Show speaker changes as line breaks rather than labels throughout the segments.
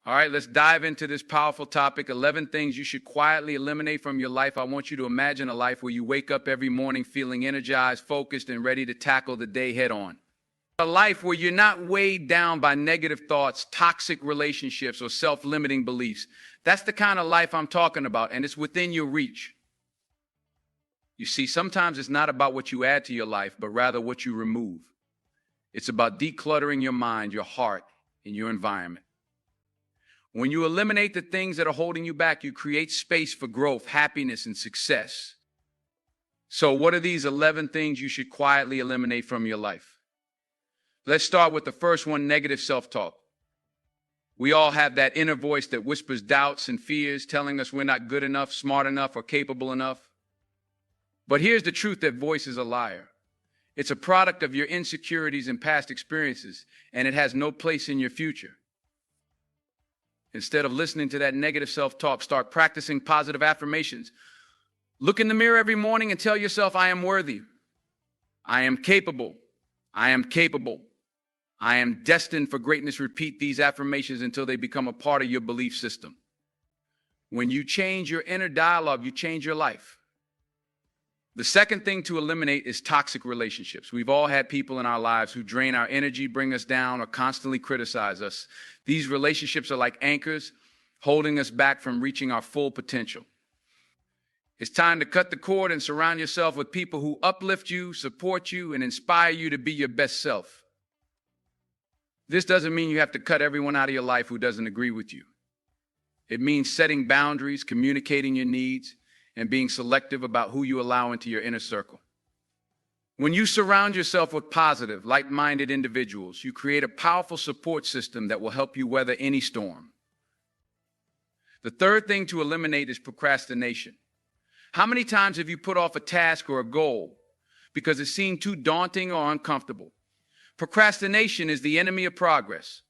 All right, let's dive into this powerful topic, 11 things you should quietly eliminate from your life. I want you to imagine a life where you wake up every morning feeling energized, focused, and ready to tackle the day head on. A life where you're not weighed down by negative thoughts, toxic relationships, or self-limiting beliefs. That's the kind of life I'm talking about, and it's within your reach. You see, sometimes it's not about what you add to your life, but rather what you remove. It's about decluttering your mind, your heart, and your environment. When you eliminate the things that are holding you back, you create space for growth, happiness, and success. So what are these 11 things you should quietly eliminate from your life? Let's start with the first one, negative self-talk. We all have that inner voice that whispers doubts and fears, telling us we're not good enough, smart enough, or capable enough. But here's the truth: that voice is a liar. It's a product of your insecurities and past experiences, and it has no place in your future. Instead of listening to that negative self-talk, start practicing positive affirmations. Look in the mirror every morning and tell yourself, I am worthy. I am capable. I am capable. I am destined for greatness. Repeat these affirmations until they become a part of your belief system. When you change your inner dialogue, you change your life. The second thing to eliminate is toxic relationships. We've all had people in our lives who drain our energy, bring us down, or constantly criticize us. These relationships are like anchors, holding us back from reaching our full potential. It's time to cut the cord and surround yourself with people who uplift you, support you, and inspire you to be your best self. This doesn't mean you have to cut everyone out of your life who doesn't agree with you. It means setting boundaries, communicating your needs, and being selective about who you allow into your inner circle. When you surround yourself with positive, like-minded individuals, you create a powerful support system that will help you weather any storm. The third thing to eliminate is procrastination. How many times have you put off a task or a goal because it seemed too daunting or uncomfortable? Procrastination is the enemy of progress.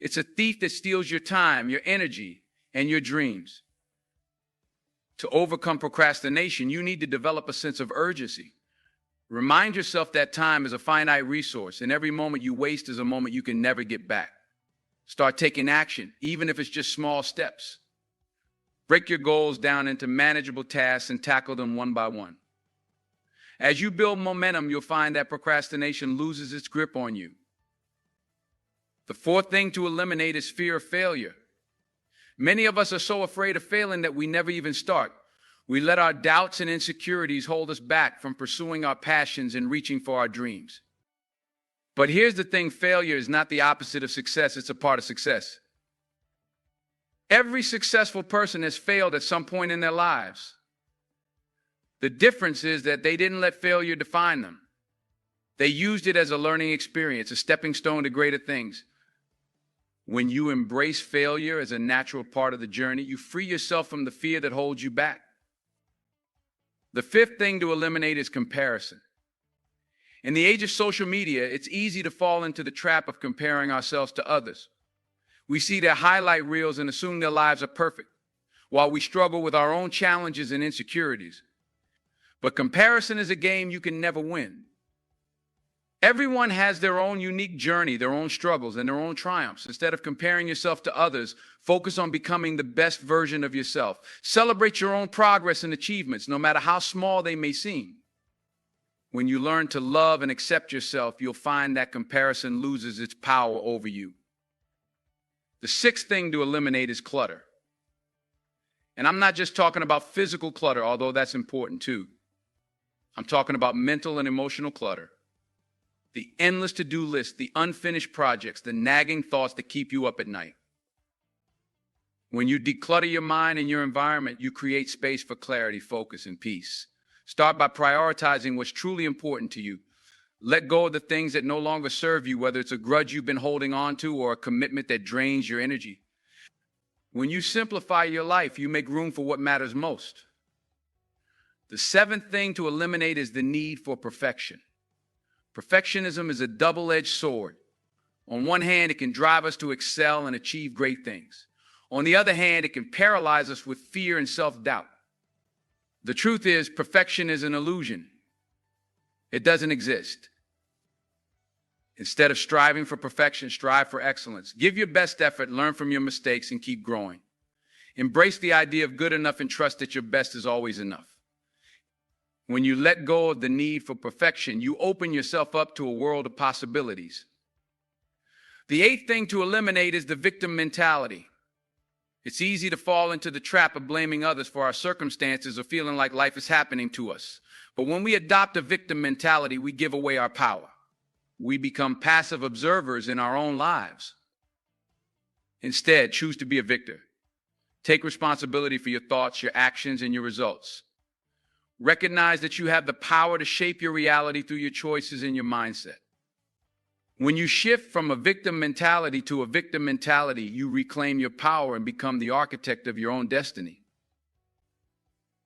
It's a thief that steals your time, your energy, and your dreams. To overcome procrastination, you need to develop a sense of urgency. Remind yourself that time is a finite resource, and every moment you waste is a moment you can never get back. Start taking action, even if it's just small steps. Break your goals down into manageable tasks and tackle them one by one. As you build momentum, you'll find that procrastination loses its grip on you. The fourth thing to eliminate is fear of failure. Many of us are so afraid of failing that we never even start. We let our doubts and insecurities hold us back from pursuing our passions and reaching for our dreams. But here's the thing: failure is not the opposite of success, it's a part of success. Every successful person has failed at some point in their lives. The difference is that they didn't let failure define them. They used it as a learning experience, a stepping stone to greater things. When you embrace failure as a natural part of the journey, you free yourself from the fear that holds you back. The fifth thing to eliminate is comparison. In the age of social media, it's easy to fall into the trap of comparing ourselves to others. We see their highlight reels and assume their lives are perfect, while we struggle with our own challenges and insecurities. But comparison is a game you can never win. Everyone has their own unique journey, their own struggles, and their own triumphs. Instead of comparing yourself to others, focus on becoming the best version of yourself. Celebrate your own progress and achievements, no matter how small they may seem. When you learn to love and accept yourself, you'll find that comparison loses its power over you. The sixth thing to eliminate is clutter. And I'm not just talking about physical clutter, although that's important too. I'm talking about mental and emotional clutter. The endless to-do list, the unfinished projects, the nagging thoughts that keep you up at night. When you declutter your mind and your environment, you create space for clarity, focus, and peace. Start by prioritizing what's truly important to you. Let go of the things that no longer serve you, whether it's a grudge you've been holding on to or a commitment that drains your energy. When you simplify your life, you make room for what matters most. The seventh thing to eliminate is the need for perfection. Perfectionism is a double-edged sword. On one hand, it can drive us to excel and achieve great things. On the other hand, it can paralyze us with fear and self-doubt. The truth is, perfection is an illusion. It doesn't exist. Instead of striving for perfection, strive for excellence. Give your best effort, learn from your mistakes, and keep growing. Embrace the idea of good enough and trust that your best is always enough. When you let go of the need for perfection, you open yourself up to a world of possibilities. The eighth thing to eliminate is the victim mentality. It's easy to fall into the trap of blaming others for our circumstances or feeling like life is happening to us. But when we adopt a victim mentality, we give away our power. We become passive observers in our own lives. Instead, choose to be a victor. Take responsibility for your thoughts, your actions, and your results. Recognize that you have the power to shape your reality through your choices and your mindset. When you shift from a victim mentality to a victim mentality, you reclaim your power and become the architect of your own destiny.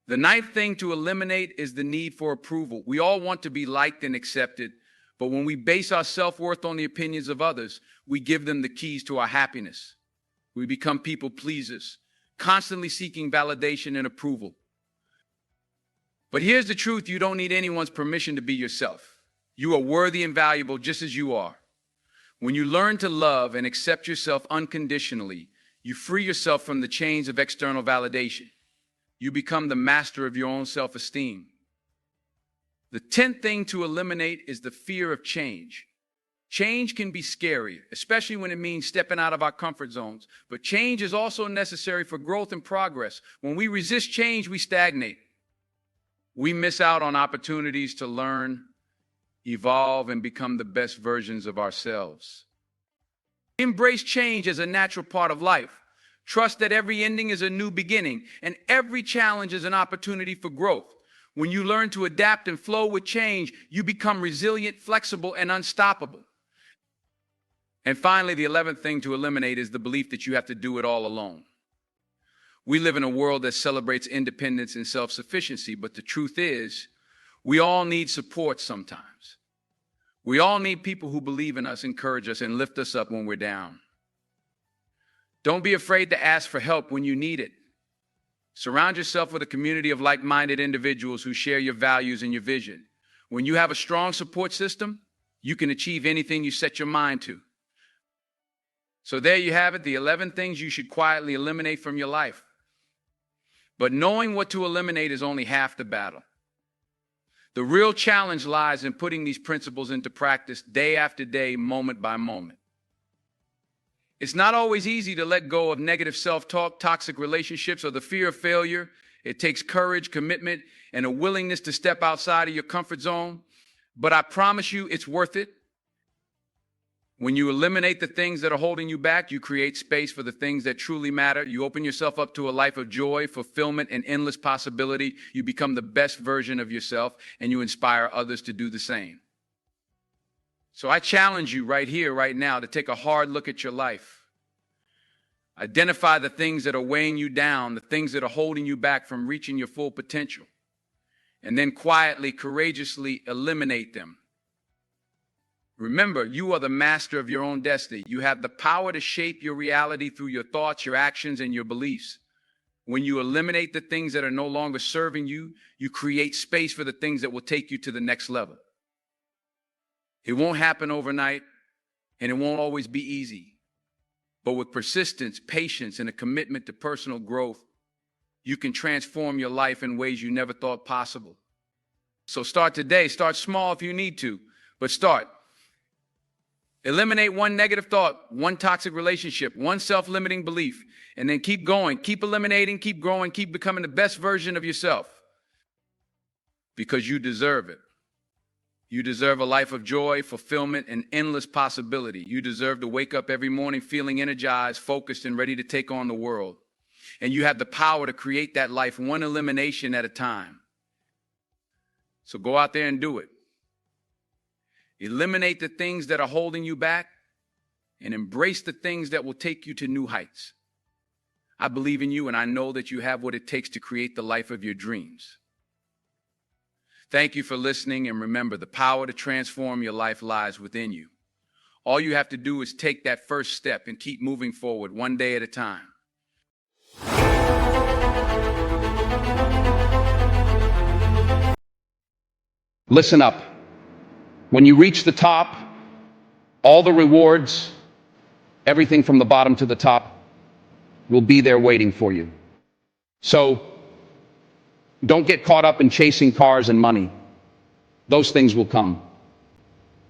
The ninth thing to eliminate is the need for approval. We all want to be liked and accepted, but when we base our self-worth on the opinions of others, we give them the keys to our happiness. We become people pleasers, constantly seeking validation and approval. But here's the truth: you don't need anyone's permission to be yourself. You are worthy and valuable just as you are. When you learn to love and accept yourself unconditionally, you free yourself from the chains of external validation. You become the master of your own self-esteem. The 10th thing to eliminate is the fear of change. Change can be scary, especially when it means stepping out of our comfort zones. But change is also necessary for growth and progress. When we resist change, we stagnate. We miss out on opportunities to learn, evolve, and become the best versions of ourselves. Embrace change as a natural part of life. Trust that every ending is a new beginning, and every challenge is an opportunity for growth. When you learn to adapt and flow with change, you become resilient, flexible, and unstoppable. And finally, the 11th thing to eliminate is the belief that you have to do it all alone. We live in a world that celebrates independence and self-sufficiency, but the truth is, we all need support sometimes. We all need people who believe in us, encourage us, and lift us up when we're down. Don't be afraid to ask for help when you need it. Surround yourself with a community of like-minded individuals who share your values and your vision. When you have a strong support system, you can achieve anything you set your mind to. So there you have it, the 11 things you should quietly eliminate from your life. But knowing what to eliminate is only half the battle. The real challenge lies in putting these principles into practice day after day, moment by moment. It's not always easy to let go of negative self-talk, toxic relationships, or the fear of failure. It takes courage, commitment, and a willingness to step outside of your comfort zone. But I promise you, it's worth it. When you eliminate the things that are holding you back, you create space for the things that truly matter. You open yourself up to a life of joy, fulfillment, and endless possibility. You become the best version of yourself, and you inspire others to do the same. So I challenge you right here, right now, to take a hard look at your life. Identify the things that are weighing you down, the things that are holding you back from reaching your full potential, and then quietly, courageously eliminate them. Remember, you are the master of your own destiny. You have the power to shape your reality through your thoughts, your actions, and your beliefs. When you eliminate the things that are no longer serving you, you create space for the things that will take you to the next level. It won't happen overnight, and it won't always be easy. But with persistence, patience, and a commitment to personal growth, you can transform your life in ways you never thought possible. So start today. Start small if you need to, but start. Eliminate one negative thought, one toxic relationship, one self-limiting belief, and then keep going. Keep eliminating, keep growing, keep becoming the best version of yourself. Because you deserve it. You deserve a life of joy, fulfillment, and endless possibility. You deserve to wake up every morning feeling energized, focused, and ready to take on the world. And you have the power to create that life one elimination at a time. So go out there and do it. Eliminate the things that are holding you back and embrace the things that will take you to new heights. I believe in you, and I know that you have what it takes to create the life of your dreams. Thank you for listening, and remember, the power to transform your life lies within you. All you have to do is take that first step and keep moving forward one day at a time. Listen up. When you reach the top, All the rewards, everything from the bottom to the top, will be there waiting for you. So don't get caught up in chasing cars and money. Those things will come.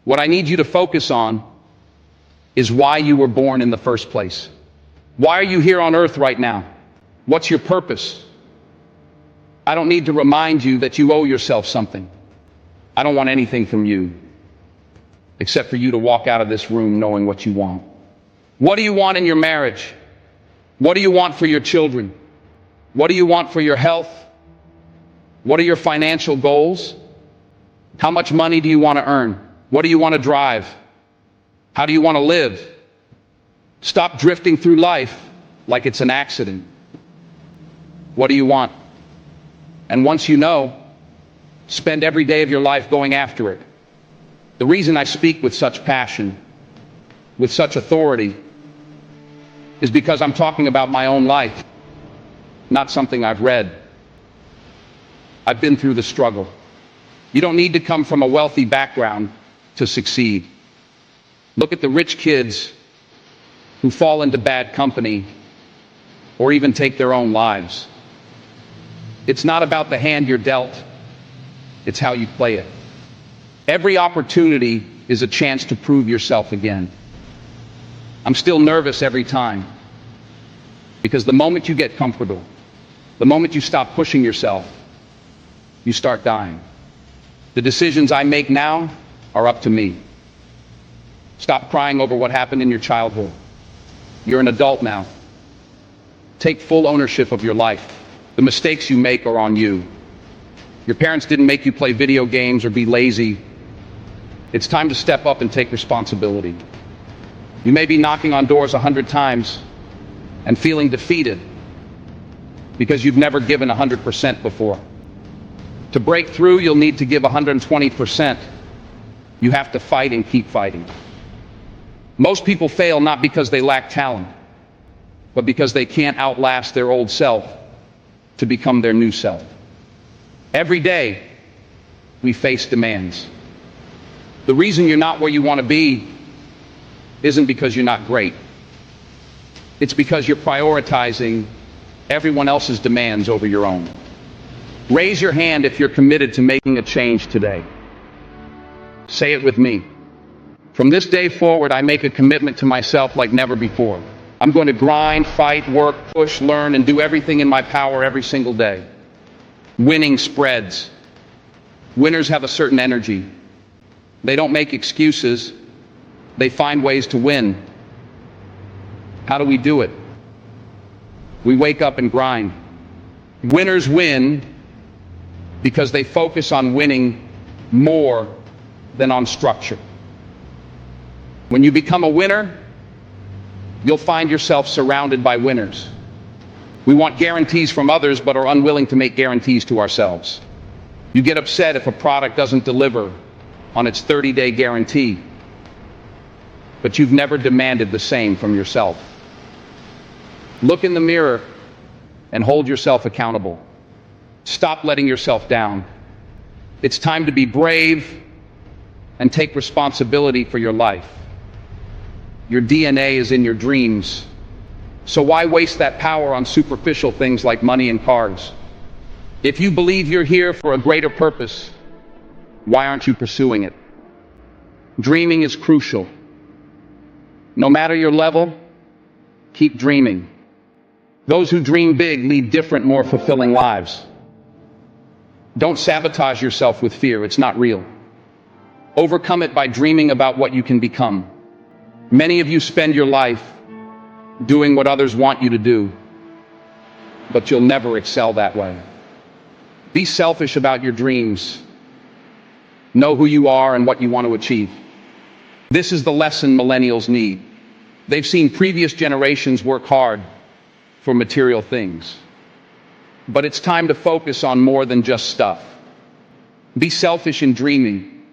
What I need you to focus on is why you were born in the first place. Why are you here on earth right now? What's your purpose? I don't need to remind you that you owe yourself something. I don't want anything from you except for you to walk out of this room knowing what you want. What do you want in your marriage? What do you want for your children? What do you want for your health? What are your financial goals? How much money do you want to earn? What do you want to drive? How do you want to live? Stop drifting through life like it's an accident. What do you want? And once you know, spend every day of your life going after it. The reason I speak with such passion, with such authority, is because I'm talking about my own life, not something I've read. I've been through the struggle. You don't need to come from a wealthy background to succeed. Look at the rich kids who fall into bad company or even take their own lives. It's not about the hand you're dealt, it's how you play it. Every opportunity is a chance to prove yourself again. I'm still nervous every time, because the moment you get comfortable, the moment you stop pushing yourself, you start dying. The decisions I make now are up to me. Stop crying over what happened in your childhood. You're an adult now. Take full ownership of your life. The mistakes you make are on you. Your parents didn't make you play video games or be lazy. It's time to step up and take responsibility. You may be knocking on doors 100 times and feeling defeated because you've never given 100% before. To break through, you'll need to give 120%. You have to fight and keep fighting. Most people fail not because they lack talent, but because they can't outlast their old self to become their new self. Every day, we face demands. The reason you're not where you want to be isn't because you're not great. It's because you're prioritizing everyone else's demands over your own. Raise your hand if you're committed to making a change today. Say it with me. From this day forward, I make a commitment to myself like never before. I'm going to grind, fight, work, push, learn, and do everything in my power every single day. Winning spreads. Winners have a certain energy. They don't make excuses. They find ways to win. How do we do it? We wake up and grind. Winners win because they focus on winning more than on structure. When you become a winner, you'll find yourself surrounded by winners. We want guarantees from others, but are unwilling to make guarantees to ourselves. You get upset if a product doesn't deliver on its 30-day guarantee, but you've never demanded the same from yourself. Look in the mirror and hold yourself accountable. Stop letting yourself down. It's time to be brave and take responsibility for your life. Your DNA is in your dreams. So why waste that power on superficial things like money and cars? If you believe you're here for a greater purpose, why aren't you pursuing it? Dreaming is crucial. No matter your level, keep dreaming. Those who dream big lead different, more fulfilling lives. Don't sabotage yourself with fear. It's not real. Overcome it by dreaming about what you can become. Many of you spend your life doing what others want you to do, but you'll never excel that way. Be selfish about your dreams. Know who you are and what you want to achieve. This is the lesson millennials need. They've seen previous generations work hard for material things. But it's time to focus on more than just stuff. Be selfish in dreaming,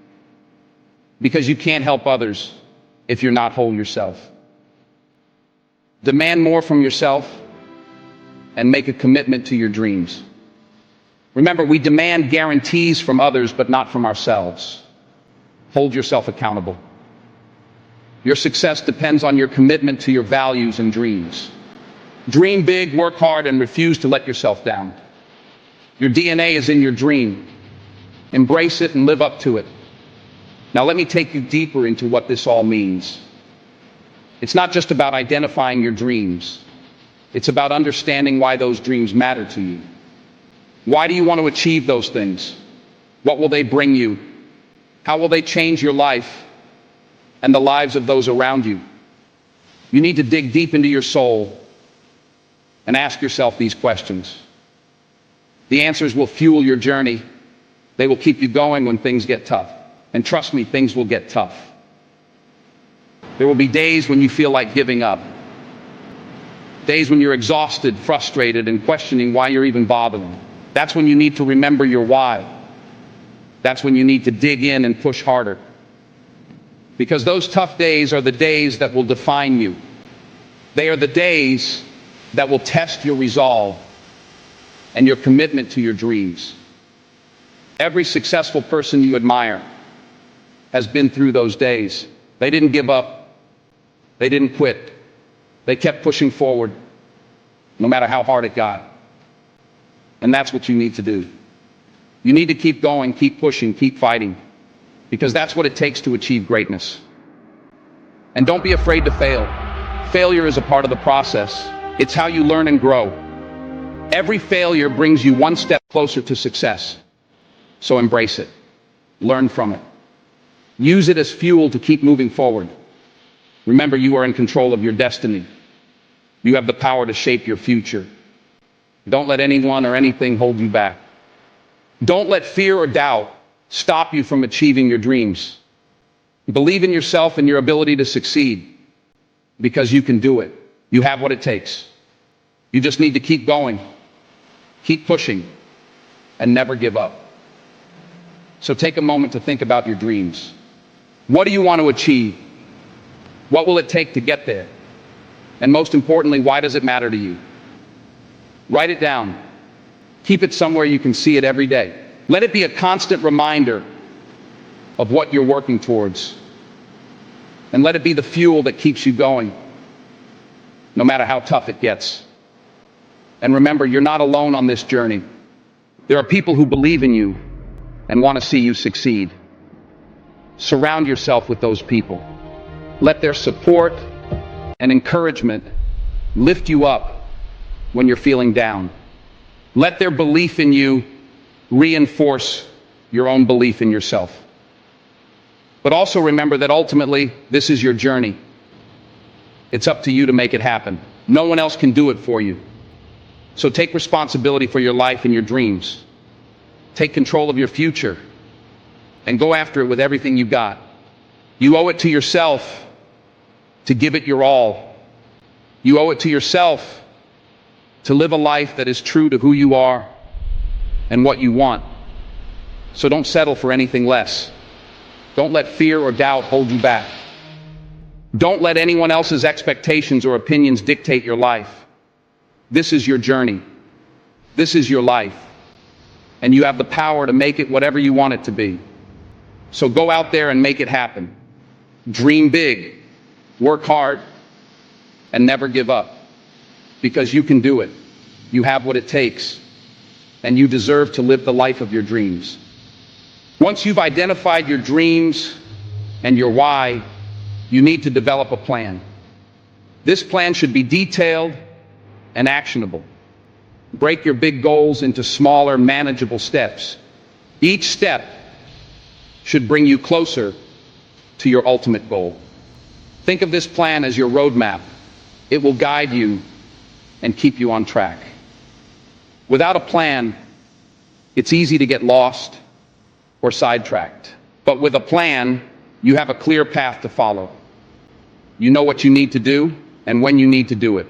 because you can't help others if you're not whole yourself. Demand more from yourself and make a commitment to your dreams. Remember, we demand guarantees from others, but not from ourselves. Hold yourself accountable.
Your success depends on your commitment to your values and dreams. Dream big, work hard, and refuse to let yourself down. Your DNA is in your dream. Embrace it and live up to it. Now let me take you deeper into what this all means. It's not just about identifying your dreams. It's about understanding why those dreams matter to you. Why do you want to achieve those things? What will they bring you? How will they change your life and the lives of those around you? You need to dig deep into your soul and ask yourself these questions. The answers will fuel your journey. They will keep you going when things get tough. And trust me, things will get tough. There will be days when you feel like giving up. Days when you're exhausted, frustrated, and questioning why you're even bothering. That's when you need to remember your why. That's when you need to dig in and push harder. Because those tough days are the days that will define you. They are the days that will test your resolve and your commitment to your dreams. Every successful person you admire has been through those days. They didn't give up. They didn't quit. They kept pushing forward, no matter how hard it got. And that's what you need to do. You need to keep going, keep pushing, keep fighting, because that's what it takes to achieve greatness. And don't be afraid to fail. Failure is a part of the process. It's how you learn and grow. Every failure brings you one step closer to success. So embrace it. Learn from it. Use it as fuel to keep moving forward. Remember, you are in control of your destiny. You have the power to shape your future. Don't let anyone or anything hold you back. Don't let fear or doubt stop you from achieving your dreams. Believe in yourself and your ability to succeed, because you can do it. You have what it takes. You just need to keep going, keep pushing, and never give up. So take a moment to think about your dreams. What do you want to achieve? What will it take to get there? And most importantly, why does it matter to you? Write it down. Keep it somewhere you can see it every day. Let it be a constant reminder of what you're working towards. And let it be the fuel that keeps you going, no matter how tough it gets. And remember, you're not alone on this journey. There are people who believe in you and want to see you succeed. Surround yourself with those people. Let their support and encouragement lift you up when you're feeling down. Let their belief in you reinforce your own belief in yourself. But also remember that ultimately, this is your journey. It's up to you to make it happen. No one else can do it for you. So take responsibility for your life and your dreams. Take control of your future and go after it with everything you got. You owe it to yourself to give it your all. You owe it to yourself to live a life that is true to who you are and what you want. So don't settle for anything less. Don't let fear or doubt hold you back. Don't let anyone else's expectations or opinions dictate your life. This is your journey. This is your life. And you have the power to make it whatever you want it to be. So go out there and make it happen. Dream big, work hard, and never give up. Because you can do it. You have what it takes. And you deserve to live the life of your dreams. Once you've identified your dreams and your why, you need to develop a plan. This plan should be detailed and actionable. Break your big goals into smaller, manageable steps. Each step should bring you closer to your ultimate goal. Think of this plan as your roadmap. It will guide you and keep you on track. Without a plan, it's easy to get lost or sidetracked. But with a plan, you have a clear path to follow. You know what you need to do and when you need to do it.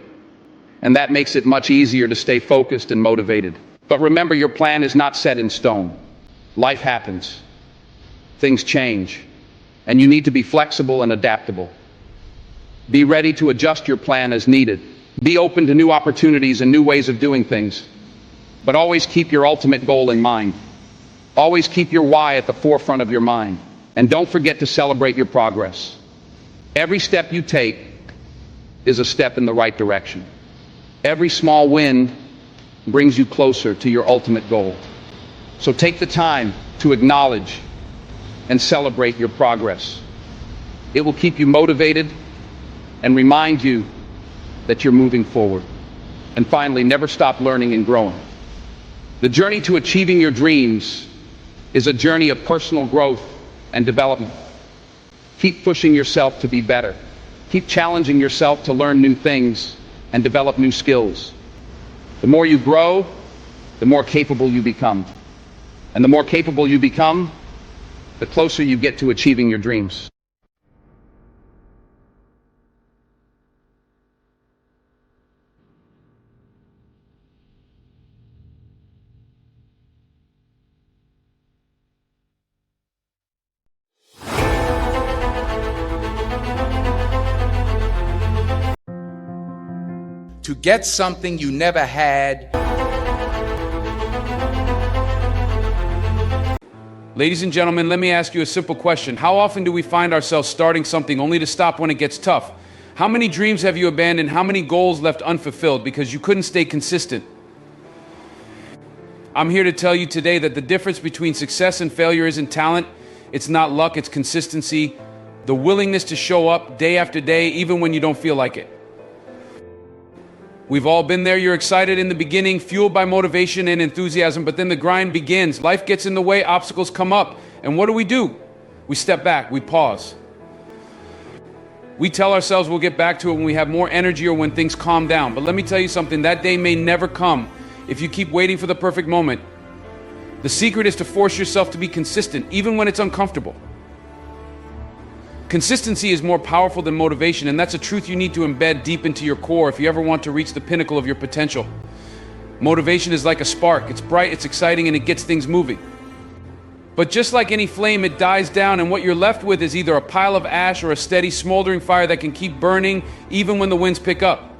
And that makes it much easier to stay focused and motivated. But remember, your plan is not set in stone. Life happens. Things change. And you need to be flexible and adaptable. Be ready to adjust your plan as needed. Be open to new opportunities and new ways of doing things. But always keep your ultimate goal in mind. Always keep your why at the forefront of your mind. And don't forget to celebrate your progress. Every step you take is a step in the right direction. Every small win brings you closer to your ultimate goal. So take the time to acknowledge and celebrate your progress. It will keep you motivated and remind you that you're moving forward. And finally, never stop learning and growing. The journey to achieving your dreams is a journey of personal growth and development. Keep pushing yourself to be better. Keep challenging yourself to learn new things and develop new skills. The more you grow, the more capable you become. And the more capable you become, the closer you get to achieving your dreams.
To get something you never had.
Ladies and gentlemen, let me ask you a simple question. How often do we find ourselves starting something only to stop when it gets tough? How many dreams have you abandoned? How many goals left unfulfilled because you couldn't stay consistent? I'm here to tell you today that the difference between success and failure isn't talent. It's not luck, it's consistency. The willingness to show up day after day, even when you don't feel like it. We've all been there. You're excited in the beginning, fueled by motivation and enthusiasm, but then the grind begins. Life gets in the way, obstacles come up. And what do? We step back, we pause. We tell ourselves we'll get back to it when we have more energy or when things calm down. But let me tell you something, that day may never come if you keep waiting for the perfect moment. The secret is to force yourself to be consistent, even when it's uncomfortable. Consistency is more powerful than motivation, and that's a truth you need to embed deep into your core if you ever want to reach the pinnacle of your potential. Motivation is like a spark. It's bright, it's exciting, and it gets things moving. But just like any flame, it dies down, and what you're left with is either a pile of ash or a steady, smoldering fire that can keep burning even when the winds pick up.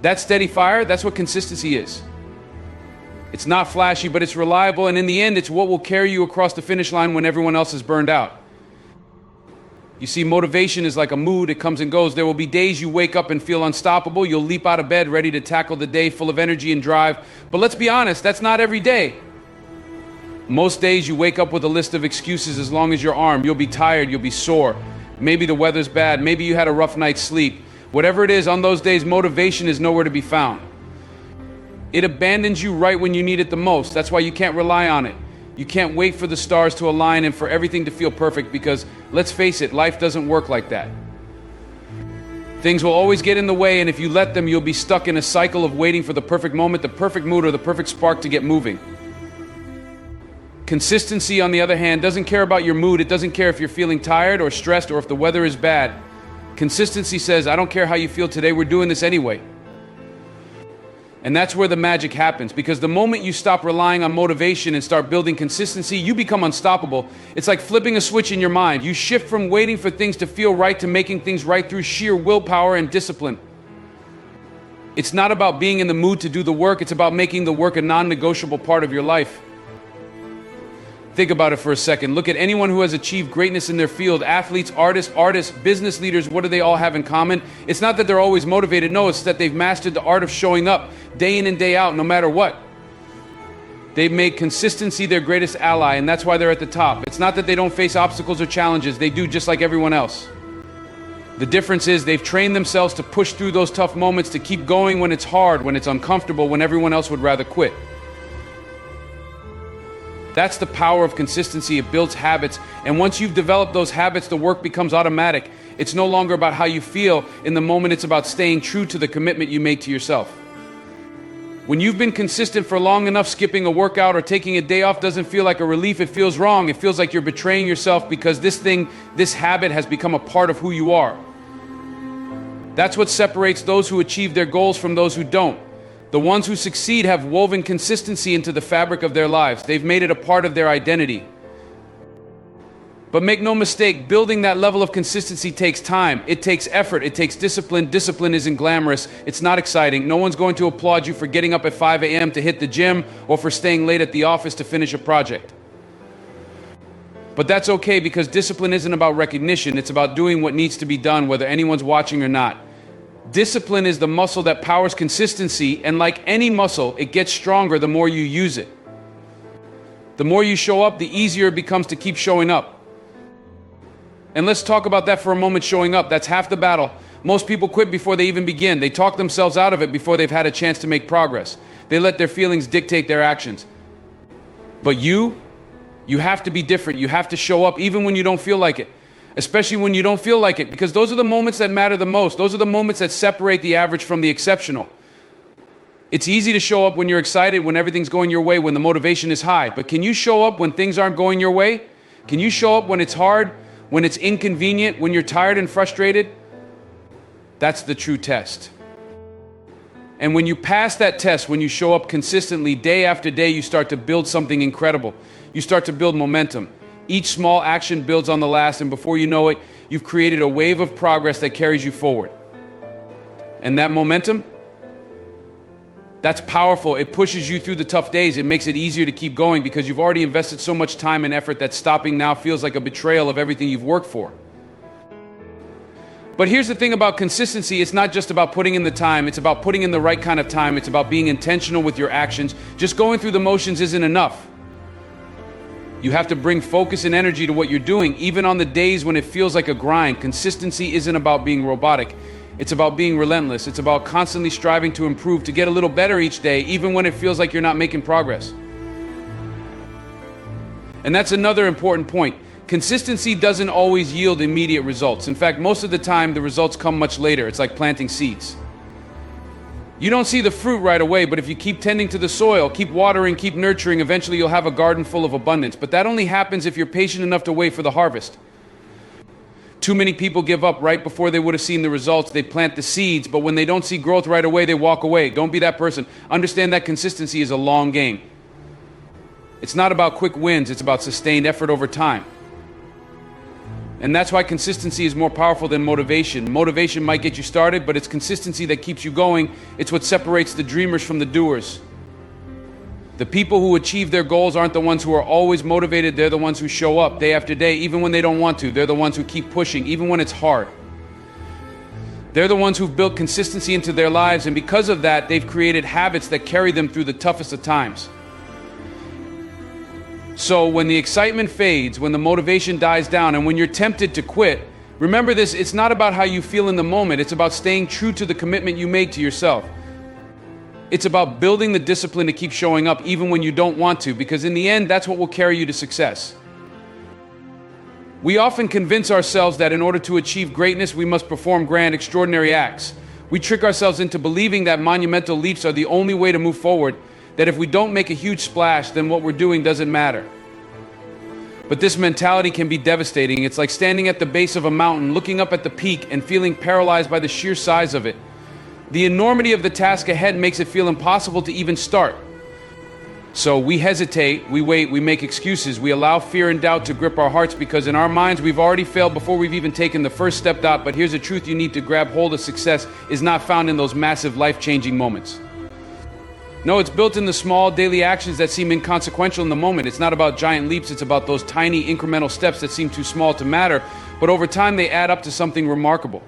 That steady fire, that's what consistency is. It's not flashy, but it's reliable, and in the end, it's what will carry you across the finish line when everyone else is burned out. You see, motivation is like a mood, it comes and goes. There will be days you wake up and feel unstoppable. You'll leap out of bed ready to tackle the day full of energy and drive. But let's be honest, that's not every day. Most days you wake up with a list of excuses as long as your arm. You'll be tired, you'll be sore. Maybe the weather's bad, maybe you had a rough night's sleep. Whatever it is, on those days, motivation is nowhere to be found. It abandons you right when you need it the most. That's why you can't rely on it. You can't wait for the stars to align and for everything to feel perfect because, let's face it, life doesn't work like that. Things will always get in the way, and if you let them, you'll be stuck in a cycle of waiting for the perfect moment, the perfect mood, or the perfect spark to get moving. Consistency, on the other hand, doesn't care about your mood. It doesn't care if you're feeling tired or stressed or if the weather is bad. Consistency says, I don't care how you feel today, we're doing this anyway. And that's where the magic happens, because the moment you stop relying on motivation and start building consistency, you become unstoppable. It's like flipping a switch in your mind. You shift from waiting for things to feel right to making things right through sheer willpower and discipline. It's not about being in the mood to do the work, it's about making the work a non-negotiable part of your life. Think about it for a second. Look at anyone who has achieved greatness in their field. Athletes, artists, business leaders, what do they all have in common? It's not that they're always motivated. No, it's that they've mastered the art of showing up day in and day out, no matter what. They've made consistency their greatest ally, and that's why they're at the top. It's not that they don't face obstacles or challenges. They do, just like everyone else. The difference is they've trained themselves to push through those tough moments, to keep going when it's hard, when it's uncomfortable, when everyone else would rather quit. That's the power of consistency. It builds habits. And once you've developed those habits, the work becomes automatic. It's no longer about how you feel in the moment. It's about staying true to the commitment you made to yourself. When you've been consistent for long enough, skipping a workout or taking a day off doesn't feel like a relief. It feels wrong. It feels like you're betraying yourself because this habit has become a part of who you are. That's what separates those who achieve their goals from those who don't. The ones who succeed have woven consistency into the fabric of their lives. They've made it a part of their identity. But make no mistake, building that level of consistency takes time. It takes effort. It takes discipline. Discipline isn't glamorous. It's not exciting. No one's going to applaud you for getting up at 5 a.m. to hit the gym or for staying late at the office to finish a project. But that's okay, because discipline isn't about recognition. It's about doing what needs to be done, whether anyone's watching or not. Discipline is the muscle that powers consistency, and like any muscle, it gets stronger the more you use it. The more you show up, the easier it becomes to keep showing up. And let's talk about that for a moment. Showing up, that's half the battle. Most people quit before they even begin. They talk themselves out of it before they've had a chance to make progress. They let their feelings dictate their actions. But you have to be different. You have to show up even when you don't feel like it. Especially when you don't feel like it, because those are the moments that matter the most. Those are the moments that separate the average from the exceptional. It's easy to show up when you're excited, when everything's going your way, when the motivation is high. But can you show up when things aren't going your way? Can you show up when it's hard, when it's inconvenient, when you're tired and frustrated? That's the true test. And when you pass that test, when you show up consistently day after day, you start to build something incredible. You start to build momentum. Each small action builds on the last, and before you know it, you've created a wave of progress that carries you forward. And that momentum, that's powerful. It pushes you through the tough days. It makes it easier to keep going because you've already invested so much time and effort that stopping now feels like a betrayal of everything you've worked for. But here's the thing about consistency. It's not just about putting in the time. It's about putting in the right kind of time. It's about being intentional with your actions. Just going through the motions isn't enough. You have to bring focus and energy to what you're doing, even on the days when it feels like a grind. Consistency isn't about being robotic. It's about being relentless. It's about constantly striving to improve, to get a little better each day, even when it feels like you're not making progress. And that's another important point. Consistency doesn't always yield immediate results. In fact, most of the time, the results come much later. It's like planting seeds. You don't see the fruit right away, but if you keep tending to the soil, keep watering, keep nurturing, eventually you'll have a garden full of abundance. But that only happens if you're patient enough to wait for the harvest. Too many people give up right before they would have seen the results. They plant the seeds, but when they don't see growth right away, they walk away. Don't be that person. Understand that consistency is a long game. It's not about quick wins. It's about sustained effort over time. And that's why consistency is more powerful than motivation. Motivation might get you started, but it's consistency that keeps you going. It's what separates the dreamers from the doers. The people who achieve their goals aren't the ones who are always motivated. They're the ones who show up day after day, even when they don't want to. They're the ones who keep pushing, even when it's hard. They're the ones who've built consistency into their lives, and because of that, they've created habits that carry them through the toughest of times. So when the excitement fades, when the motivation dies down, and when you're tempted to quit, remember this: it's not about how you feel in the moment. It's about staying true to the commitment you made to yourself. It's about building the discipline to keep showing up even when you don't want to, because in the end, that's what will carry you to success. We often convince ourselves that in order to achieve greatness, we must perform grand, extraordinary acts. We trick ourselves into believing that monumental leaps are the only way to move forward, that if we don't make a huge splash, then what we're doing doesn't matter. But this mentality can be devastating. It's like standing at the base of a mountain, looking up at the peak and feeling paralyzed by the sheer size of it. The enormity of the task ahead makes it feel impossible to even start. So we hesitate, we wait, we make excuses, we allow fear and doubt to grip our hearts because in our minds we've already failed before we've even taken the first step out. But here's the truth: you need to grab hold of success is not found in those massive life-changing moments. No, it's built in the small daily actions that seem inconsequential in the moment. It's not about giant leaps, it's about those tiny incremental steps that seem too small to matter, but over time they add up to something remarkable.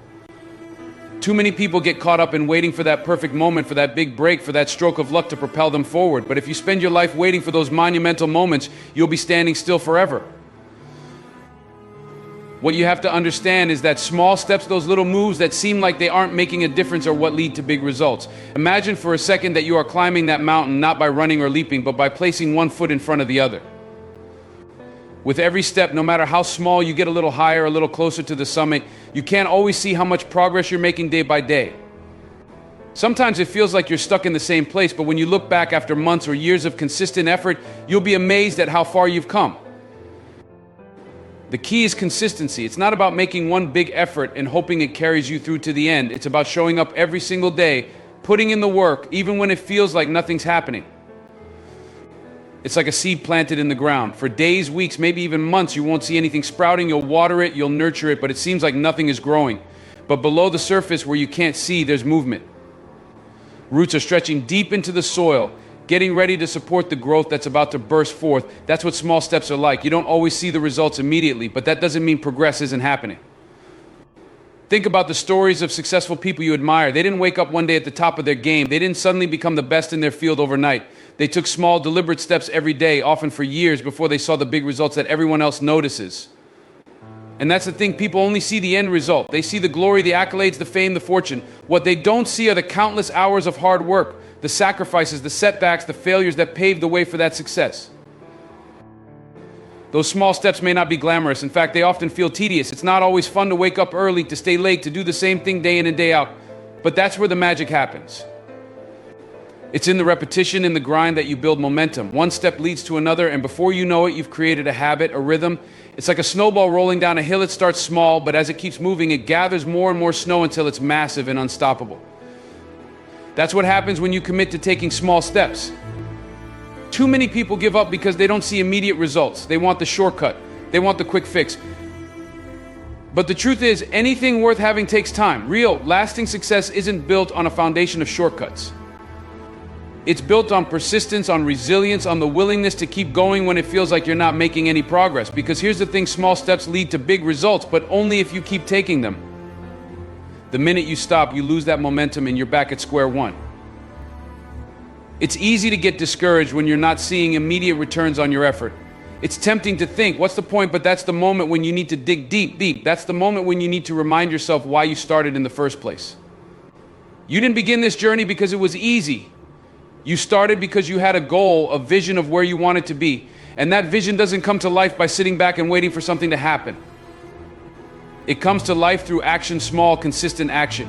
Too many people get caught up in waiting for that perfect moment, for that big break, for that stroke of luck to propel them forward. But if you spend your life waiting for those monumental moments, you'll be standing still forever. What you have to understand is that small steps, those little moves that seem like they aren't making a difference, are what lead to big results. Imagine for a second that you are climbing that mountain not by running or leaping, but by placing one foot in front of the other. With every step, no matter how small, you get a little higher, a little closer to the summit. You can't always see how much progress you're making day by day. Sometimes it feels like you're stuck in the same place, but when you look back after months or years of consistent effort, you'll be amazed at how far you've come. The key is consistency. It's not about making one big effort and hoping it carries you through to the end. It's about showing up every single day, putting in the work, even when it feels like nothing's happening. It's like a seed planted in the ground. For days, weeks, maybe even months, you won't see anything sprouting. You'll water it, you'll nurture it, but it seems like nothing is growing. But below the surface, where you can't see, there's movement. Roots are stretching deep into the soil, getting ready to support the growth that's about to burst forth. That's what small steps are like. You don't always see the results immediately, but that doesn't mean progress isn't happening. Think about the stories of successful people you admire. They didn't wake up one day at the top of their game. They didn't suddenly become the best in their field overnight. They took small, deliberate steps every day, often for years, before they saw the big results that everyone else notices. And that's the thing, people only see the end result. They see the glory, the accolades, the fame, the fortune. What they don't see are the countless hours of hard work, the sacrifices, the setbacks, the failures that paved the way for that success. Those small steps may not be glamorous. In fact, they often feel tedious. It's not always fun to wake up early, to stay late, to do the same thing day in and day out. But that's where the magic happens. It's in the repetition, in the grind, that you build momentum. One step leads to another, and before you know it, you've created a habit, a rhythm. It's like a snowball rolling down a hill. It starts small, but as it keeps moving, it gathers more and more snow until it's massive and unstoppable. That's what happens when you commit to taking small steps. Too many people give up because they don't see immediate results. They want the shortcut. They want the quick fix. But the truth is, anything worth having takes time. Real, lasting success isn't built on a foundation of shortcuts. It's built on persistence, on resilience, on the willingness to keep going when it feels like you're not making any progress. Because here's the thing, small steps lead to big results, but only if you keep taking them. The minute you stop, you lose that momentum and you're back at square one. It's easy to get discouraged when you're not seeing immediate returns on your effort. It's tempting to think, what's the point? But that's the moment when you need to dig deep. That's the moment when you need to remind yourself why you started in the first place. You didn't begin this journey because it was easy. You started because you had a goal, a vision of where you wanted to be. And that vision doesn't come to life by sitting back and waiting for something to happen. It comes to life through action, small, consistent action.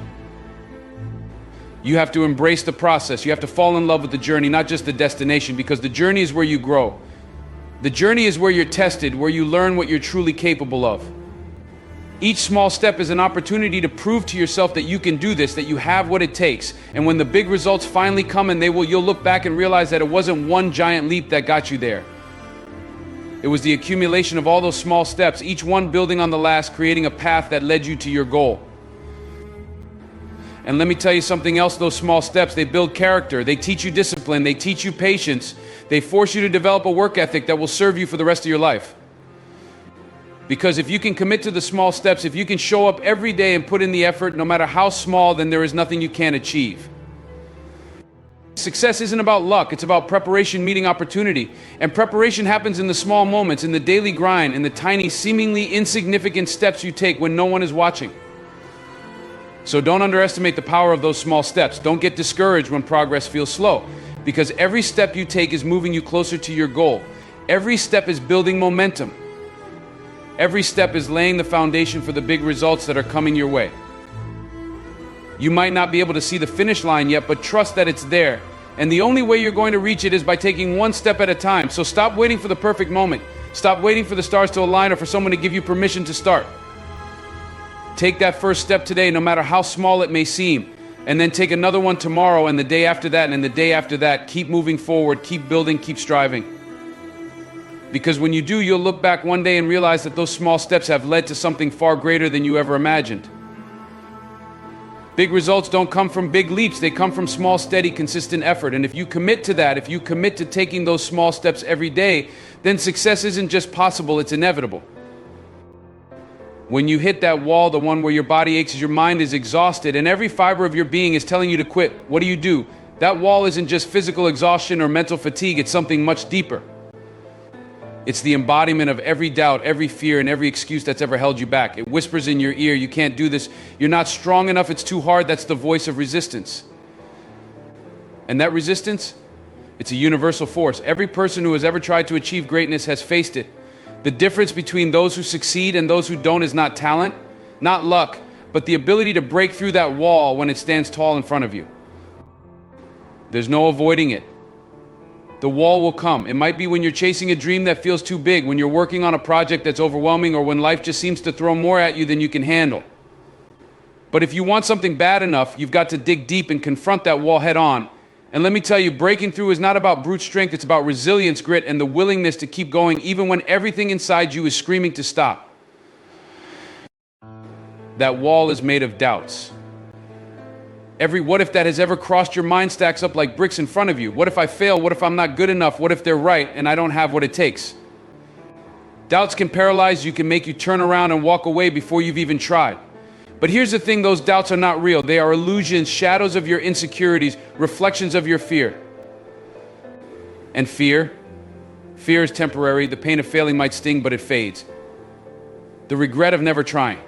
You have to embrace the process. You have to fall in love with the journey, not just the destination, because the journey is where you grow. The journey is where you're tested, where you learn what you're truly capable of. Each small step is an opportunity to prove to yourself that you can do this, that you have what it takes. And when the big results finally come, and you'll look back and realize that it wasn't one giant leap that got you there. It was the accumulation of all those small steps, each one building on the last, creating a path that led you to your goal. And let me tell you something else, those small steps, they build character, they teach you discipline, they teach you patience, they force you to develop a work ethic that will serve you for the rest of your life. Because if you can commit to the small steps, if you can show up every day and put in the effort, no matter how small, then there is nothing you can't achieve. Success isn't about luck, it's about preparation meeting opportunity. And preparation happens in the small moments, in the daily grind, in the tiny, seemingly insignificant steps you take when no one is watching. So don't underestimate the power of those small steps. Don't get discouraged when progress feels slow, because every step you take is moving you closer to your goal. Every step is building momentum. Every step is laying the foundation for the big results that are coming your way. You might not be able to see the finish line yet, but trust that it's there. And the only way you're going to reach it is by taking one step at a time. So stop waiting for the perfect moment. Stop waiting for the stars to align or for someone to give you permission to start. Take that first step today, no matter how small it may seem. And then take another one tomorrow and the day after that and the day after that. Keep moving forward, keep building, keep striving. Because when you do, you'll look back one day and realize that those small steps have led to something far greater than you ever imagined. Big results don't come from big leaps, they come from small, steady, consistent effort. And if you commit to that, if you commit to taking those small steps every day, then success isn't just possible, it's inevitable. When you hit that wall, the one where your body aches, your mind is exhausted, and every fiber of your being is telling you to quit, what do? That wall isn't just physical exhaustion or mental fatigue, it's something much deeper. It's the embodiment of every doubt, every fear, and every excuse that's ever held you back. It whispers in your ear, you can't do this, you're not strong enough, it's too hard. That's the voice of resistance. And that resistance, it's a universal force. Every person who has ever tried to achieve greatness has faced it. The difference between those who succeed and those who don't is not talent, not luck, but the ability to break through that wall when it stands tall in front of you. There's no avoiding it. The wall will come. It might be when you're chasing a dream that feels too big, when you're working on a project that's overwhelming, or when life just seems to throw more at you than you can handle. But if you want something bad enough, you've got to dig deep and confront that wall head on. And let me tell you, breaking through is not about brute strength, it's about resilience, grit, and the willingness to keep going even when everything inside you is screaming to stop. That wall is made of doubts. Every what if that has ever crossed your mind stacks up like bricks in front of you. What if I fail? What if I'm not good enough? What if they're right and I don't have what it takes? Doubts can paralyze you, can make you turn around and walk away before you've even tried. But here's the thing, those doubts are not real. They are illusions, shadows of your insecurities, reflections of your fear. And fear is temporary. The pain of failing might sting, but it fades. The regret of never trying,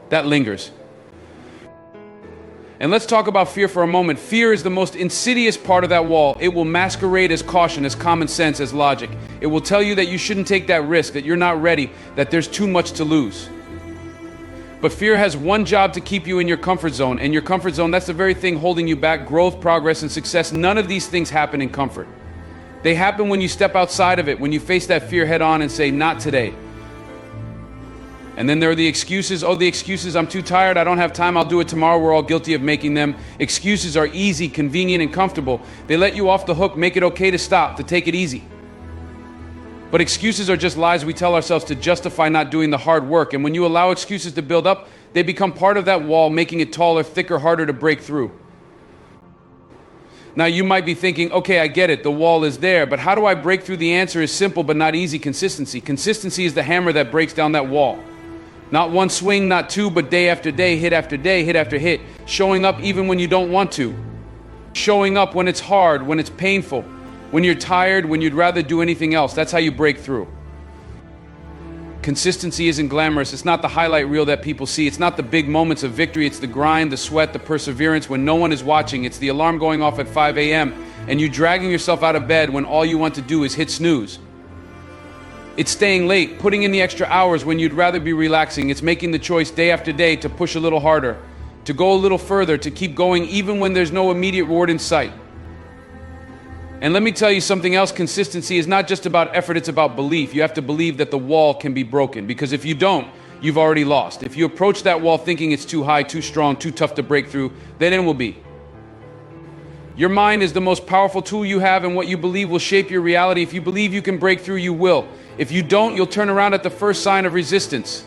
that lingers. And let's talk about fear for a moment. Fear is the most insidious part of that wall. It will masquerade as caution, as common sense, as logic. It will tell you that you shouldn't take that risk, that you're not ready, that there's too much to lose. But fear has one job: to keep you in your comfort zone. And your comfort zone, that's the very thing holding you back. Growth, progress, and success, none of these things happen in comfort. They happen when you step outside of it, when you face that fear head on and say, not today. And then there are the excuses. Oh, the excuses, I'm too tired, I don't have time, I'll do it tomorrow. We're all guilty of making them. Excuses are easy, convenient, and comfortable. They let you off the hook, make it okay to stop, to take it easy. But excuses are just lies we tell ourselves to justify not doing the hard work. And when you allow excuses to build up, they become part of that wall, making it taller, thicker, harder to break through. Now you might be thinking, okay, I get it, the wall is there, but how do I break through? The answer is simple but not easy: consistency. Consistency is the hammer that breaks down that wall. Not one swing, not two, but day after day, hit after day, hit after hit. Showing up even when you don't want to. Showing up when it's hard, when it's painful, when you're tired, when you'd rather do anything else. That's how you break through. Consistency isn't glamorous. It's not the highlight reel that people see. It's not the big moments of victory. It's the grind, the sweat, the perseverance when no one is watching. It's the alarm going off at 5 a.m. and you dragging yourself out of bed when all you want to do is hit snooze. It's staying late, putting in the extra hours when you'd rather be relaxing. It's making the choice day after day to push a little harder, to go a little further, to keep going even when there's no immediate reward in sight. And let me tell you something else: consistency is not just about effort, it's about belief. You have to believe that the wall can be broken, because if you don't, you've already lost. If you approach that wall thinking it's too high, too strong, too tough to break through, then it will be. Your mind is the most powerful tool you have, and what you believe will shape your reality. If you believe you can break through, you will. If you don't, you'll turn around at the first sign of resistance.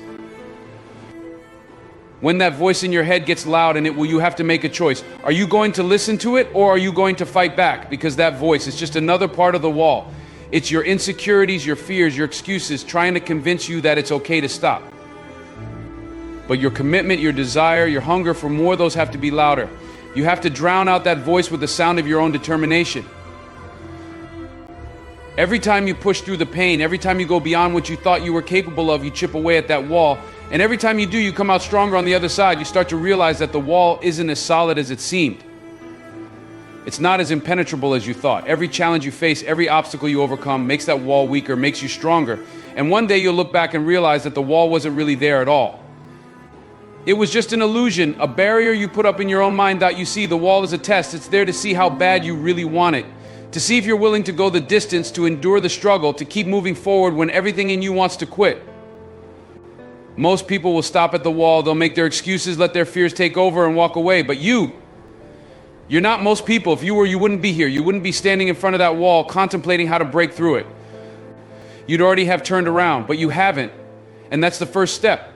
When that voice in your head gets loud, and you have to make a choice. Are you going to listen to it, or are you going to fight back? Because that voice is just another part of the wall. It's your insecurities, your fears, your excuses trying to convince you that it's okay to stop. But your commitment, your desire, your hunger for more, those have to be louder. You have to drown out that voice with the sound of your own determination. Every time you push through the pain, every time you go beyond what you thought you were capable of, you chip away at that wall. And every time you do, you come out stronger on the other side. You start to realize that the wall isn't as solid as it seemed. It's not as impenetrable as you thought. Every challenge you face, every obstacle you overcome makes that wall weaker, makes you stronger. And one day you'll look back and realize that the wall wasn't really there at all. It was just an illusion, a barrier you put up in your own mind. You see, the wall is a test. It's there to see how bad you really want it, to see if you're willing to go the distance, to endure the struggle, to keep moving forward when everything in you wants to quit. Most people will stop at the wall. They'll make their excuses, let their fears take over, and walk away. But you're not most people. If you were, you wouldn't be here. You wouldn't be standing in front of that wall contemplating how to break through it. You'd already have turned around, but you haven't. And that's the first step.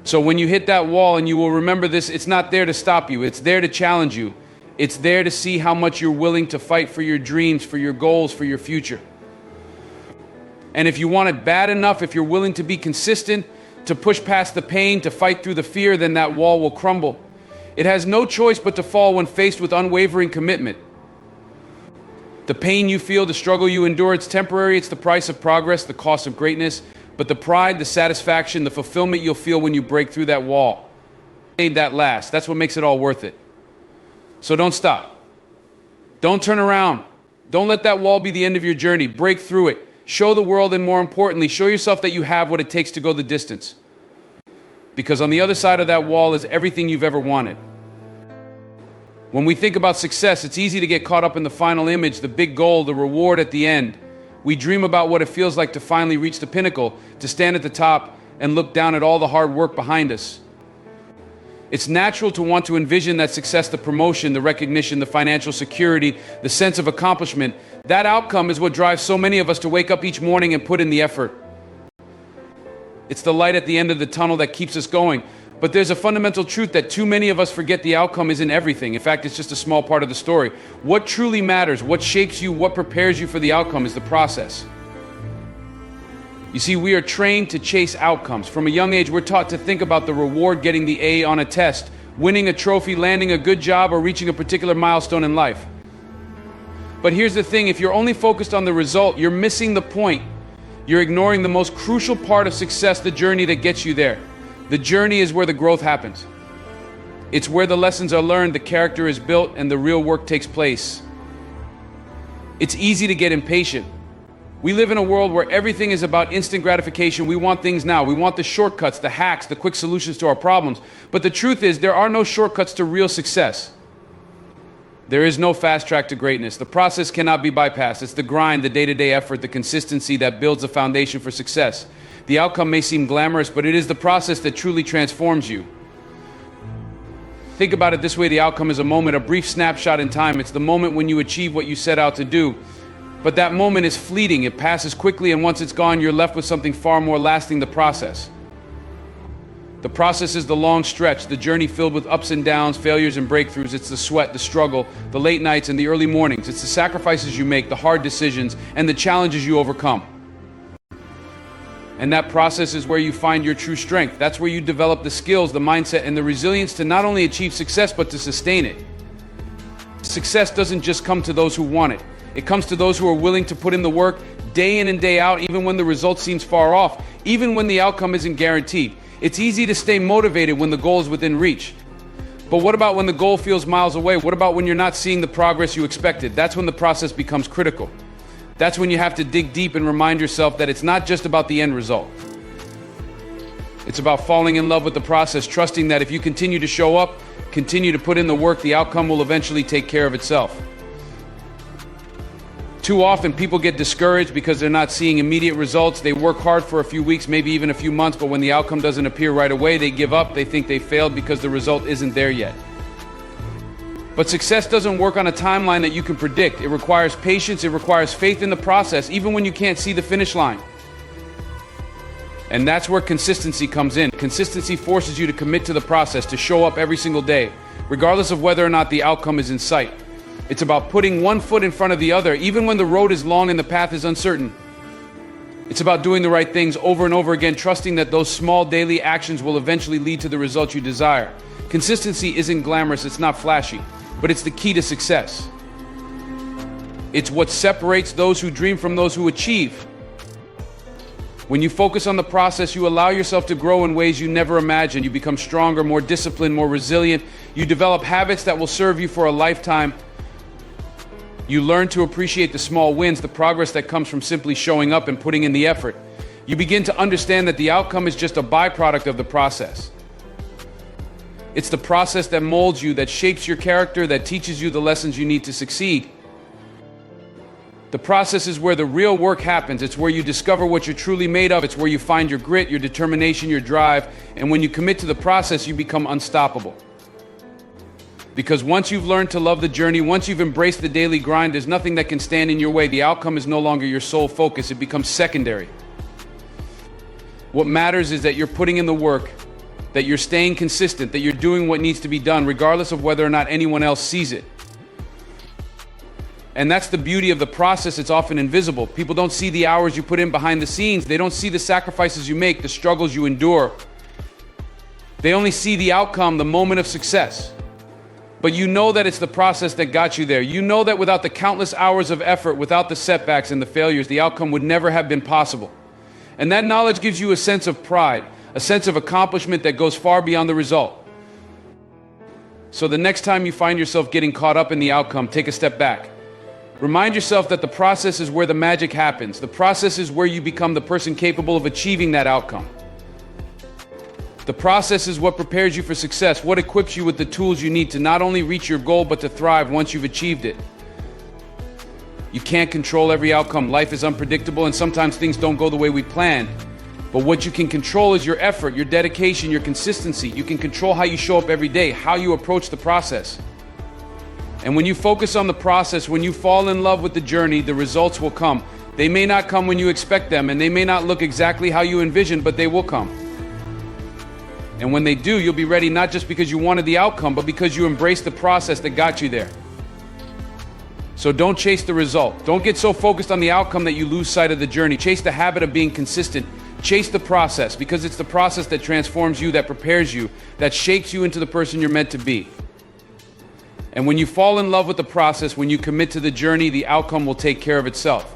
So when you hit that wall, and you will remember this, it's not there to stop you. It's there to challenge you. It's there to see how much you're willing to fight for your dreams, for your goals, for your future. And if you want it bad enough, if you're willing to be consistent, to push past the pain, to fight through the fear, then that wall will crumble. It has no choice but to fall when faced with unwavering commitment. The pain you feel, the struggle you endure, it's temporary. It's the price of progress, the cost of greatness. But the pride, the satisfaction, the fulfillment you'll feel when you break through that wall, made that last. That's what makes it all worth it. So don't stop. Don't turn around. Don't let that wall be the end of your journey. Break through it. Show the world, and more importantly, show yourself that you have what it takes to go the distance. Because on the other side of that wall is everything you've ever wanted. When we think about success, it's easy to get caught up in the final image, the big goal, the reward at the end. We dream about what it feels like to finally reach the pinnacle, to stand at the top and look down at all the hard work behind us. It's natural to want to envision that success, the promotion, the recognition, the financial security, the sense of accomplishment. That outcome is what drives so many of us to wake up each morning and put in the effort. It's the light at the end of the tunnel that keeps us going. But there's a fundamental truth that too many of us forget: the outcome isn't everything. In fact, it's just a small part of the story. What truly matters, what shapes you, what prepares you for the outcome is the process. You see, we are trained to chase outcomes. From a young age, we're taught to think about the reward: getting the A on a test, winning a trophy, landing a good job, or reaching a particular milestone in life. But here's the thing: if you're only focused on the result, you're missing the point. You're ignoring the most crucial part of success, the journey that gets you there. The journey is where the growth happens. It's where the lessons are learned, the character is built, and the real work takes place. It's easy to get impatient. We live in a world where everything is about instant gratification. We want things now. We want the shortcuts, the hacks, the quick solutions to our problems. But the truth is, there are no shortcuts to real success. There is no fast track to greatness. The process cannot be bypassed. It's the grind, the day-to-day effort, the consistency that builds the foundation for success. The outcome may seem glamorous, but it is the process that truly transforms you. Think about it this way: the outcome is a moment, a brief snapshot in time. It's the moment when you achieve what you set out to do. But that moment is fleeting. It passes quickly, and once it's gone, you're left with something far more lasting: the process. The process is the long stretch, the journey filled with ups and downs, failures and breakthroughs. It's the sweat, the struggle, the late nights and the early mornings. It's the sacrifices you make, the hard decisions, and the challenges you overcome. And that process is where you find your true strength. That's where you develop the skills, the mindset, and the resilience to not only achieve success, but to sustain it. Success doesn't just come to those who want it. It comes to those who are willing to put in the work day in and day out, even when the result seems far off, even when the outcome isn't guaranteed. It's easy to stay motivated when the goal is within reach. But what about when the goal feels miles away? What about when you're not seeing the progress you expected? That's when the process becomes critical. That's when you have to dig deep and remind yourself that it's not just about the end result. It's about falling in love with the process, trusting that if you continue to show up, continue to put in the work, the outcome will eventually take care of itself. Too often people get discouraged because they're not seeing immediate results. They work hard for a few weeks, maybe even a few months, but when the outcome doesn't appear right away, they give up. They think they failed because the result isn't there yet. But success doesn't work on a timeline that you can predict. It requires patience. It requires faith in the process, even when you can't see the finish line. And that's where consistency comes in. Consistency forces you to commit to the process, to show up every single day, regardless of whether or not the outcome is in sight. It's about putting one foot in front of the other, even when the road is long and the path is uncertain. It's about doing the right things over and over again, trusting that those small daily actions will eventually lead to the result you desire. Consistency isn't glamorous, it's not flashy, but it's the key to success. It's what separates those who dream from those who achieve. When you focus on the process, you allow yourself to grow in ways you never imagined. You become stronger, more disciplined, more resilient. You develop habits that will serve you for a lifetime. You learn to appreciate the small wins, the progress that comes from simply showing up and putting in the effort. You begin to understand that the outcome is just a byproduct of the process. It's the process that molds you, that shapes your character, that teaches you the lessons you need to succeed. The process is where the real work happens. It's where you discover what you're truly made of. It's where you find your grit, your determination, your drive. And when you commit to the process, you become unstoppable. Because once you've learned to love the journey, once you've embraced the daily grind, there's nothing that can stand in your way. The outcome is no longer your sole focus. It becomes secondary. What matters is that you're putting in the work, that you're staying consistent, that you're doing what needs to be done, regardless of whether or not anyone else sees it. And that's the beauty of the process. It's often invisible. People don't see the hours you put in behind the scenes. They don't see the sacrifices you make, the struggles you endure. They only see the outcome, the moment of success. But you know that it's the process that got you there. You know that without the countless hours of effort, without the setbacks and the failures, the outcome would never have been possible. And that knowledge gives you a sense of pride, a sense of accomplishment that goes far beyond the result. So the next time you find yourself getting caught up in the outcome, take a step back. Remind yourself that the process is where the magic happens. The process is where you become the person capable of achieving that outcome. The process is what prepares you for success, what equips you with the tools you need to not only reach your goal, but to thrive once you've achieved it. You can't control every outcome. Life is unpredictable, and sometimes things don't go the way we planned. But what you can control is your effort, your dedication, your consistency. You can control how you show up every day, how you approach the process. And when you focus on the process, when you fall in love with the journey, the results will come. They may not come when you expect them, and they may not look exactly how you envisioned, but they will come.
And when they do, you'll be ready not just because you wanted the outcome, but because you embraced the process that got you there. So don't chase the result. Don't get so focused on the outcome that you lose sight of the journey. Chase the habit of being consistent. Chase the process, because it's the process that transforms you, that prepares you, that shapes you into the person you're meant to be. And when you fall in love with the process, when you commit to the journey, the outcome will take care of itself.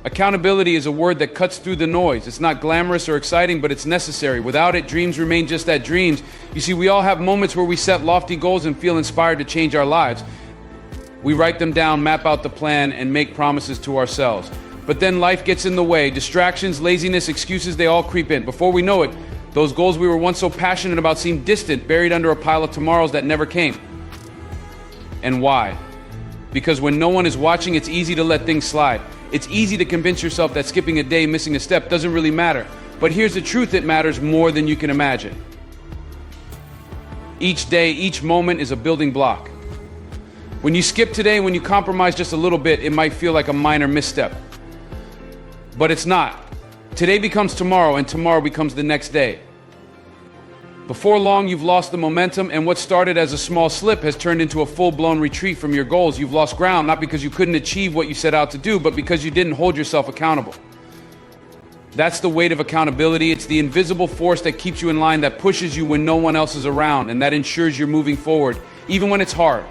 Accountability is a word that cuts through the noise. It's not glamorous or exciting, but it's necessary. Without it, dreams remain just that, dreams. You see, we all have moments where we set lofty goals and feel inspired to change our lives. We write them down, map out the plan, and make promises to ourselves. But then life gets in the way. Distractions, laziness, excuses, they all creep in. Before we know it, those goals we were once so passionate about seem distant, buried under a pile of tomorrows that never came. And why? Because when no one is watching, it's easy to let things slide. It's easy to convince yourself that skipping a day, missing a step doesn't really matter. But here's the truth, it matters more than you can imagine. Each day, each moment is a building block. When you skip today, when you compromise just a little bit, it might feel like a minor misstep. But it's not. Today becomes tomorrow, and tomorrow becomes the next day. Before long, you've lost the momentum, and what started as a small slip has turned into a full-blown retreat from your goals. You've lost ground, not because you couldn't achieve what you set out to do, but because you didn't hold yourself accountable. That's the weight of accountability. It's the invisible force that keeps you in line, that pushes you when no one else is around, and that ensures you're moving forward, even when it's hard.